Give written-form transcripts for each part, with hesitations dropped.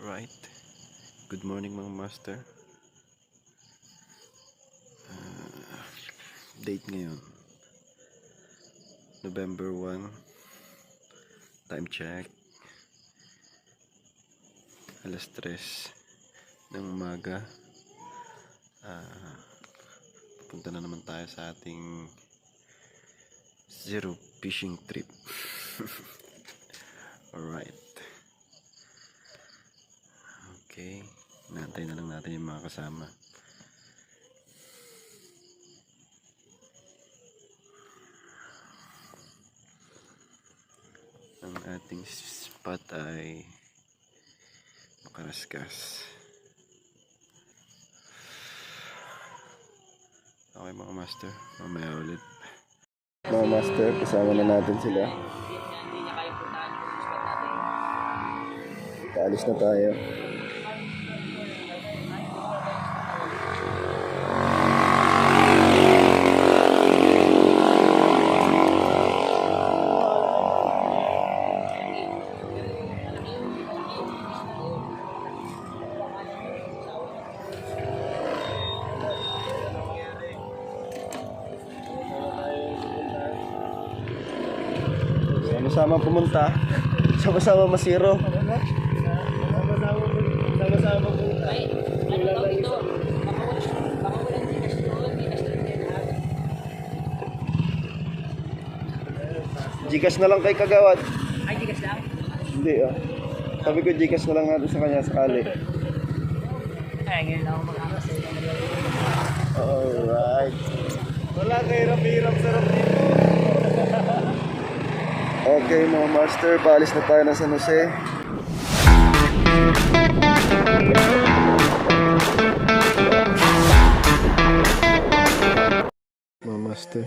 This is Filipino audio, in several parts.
Alright, good morning mga master. Date ngayon November 1. Time check alas 3 ng umaga. Punta na naman tayo sa ating zero fishing trip. Alright, okay, naantay na lang natin yung mga kasama. Ang ating spot ay Makaraskas. Okay mga master, mamaya ulit. Mga master, kasama na natin sila. Paalis na tayo. Sama-sama pumunta, sama-sama masiro. Sama-sama pumunta. Ay, ano daw ito? Baka walang Gcash doon, Gcash doon din lahat. Gcash na lang kay Kagawad. Ay, Gcash lang? Hindi ah. Sabi ko Gcash na lang natin sa kanya sakali. Ay, ngayon ako makakasaya. Alright. Wala kay hirap-hirap sarap dito. Okay mga master, paalis na tayo ng San Jose. Mga master,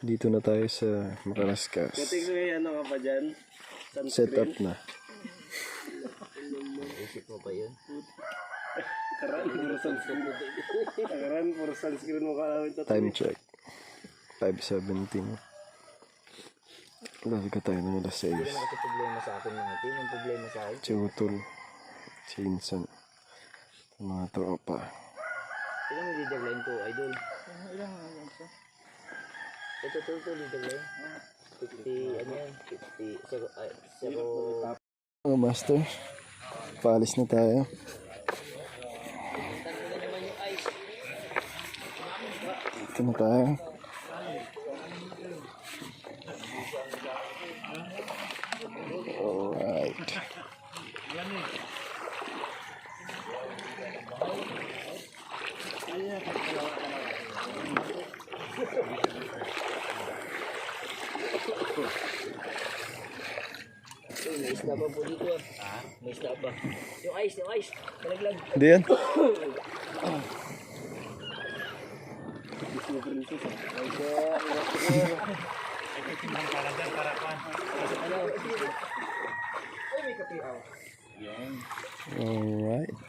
dito na tayo sa Makaraskas. Kating may ano ka pa dyan? Set up na. Isip mo pa yun? Karan, puro sunscreen mo kalawin to. Time check 5:17. Lagi ka tayo ng alas 6. Kasi problema sa akin mga team, yung problema sa akin. Si Utol, si Insan, mga tropa. Ilan yung leader line ko, idol? Ilan ang ito? Ito, leader line. 50, ano yan? 50, 0. Mga master, paalis na tayo. Dito na tayo. Alright. May isda pa po dito ah. May isda pa. Yung ice. Talaglag. Hindi yan. Alright.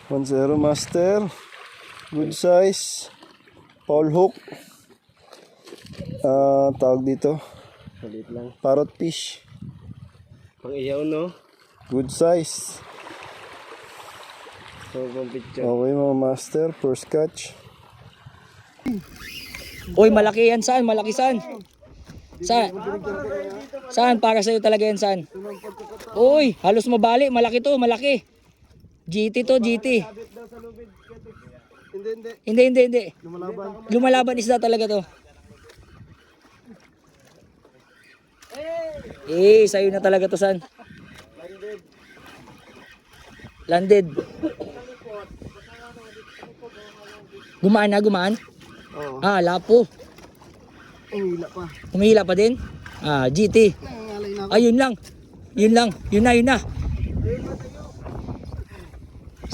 1-0 master. Good size. Paul hook. Tawag dito. Salit lang. Parrot fish. Pang iyaw no? Good size. So, pang picture. Okay mga master. First catch. Uy, malaki yan saan? Malaki saan? Saan? Saan? Para sa'yo talaga yan saan? Uy, halos mabali. Malaki to, malaki. GT to, GT. Hindi. Lumalaban isda talaga to. Sa'yo na talaga to san. Landed. Gumaan na, gumaan? Oo. Lapo. Hila pa. Humihila pa din? GT. Ayun lang. Yun na.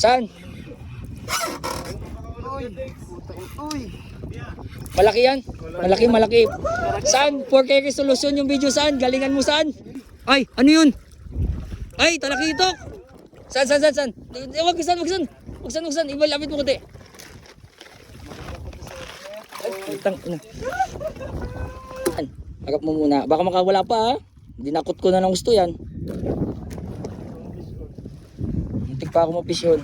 Saan? Uy. Malaki yan? Malaki. Saan? 4K resolution yung video saan? Galingan mo saan? Ay, ano yun? Ay, talakitok. Saan? Wag saan. Iba, lapit mo kuti. Putang ina. Yan. Agap mo muna. Baka makawala pa ha. Dinakot ko na ng gusto yan. Muntik pa ako mapisyon.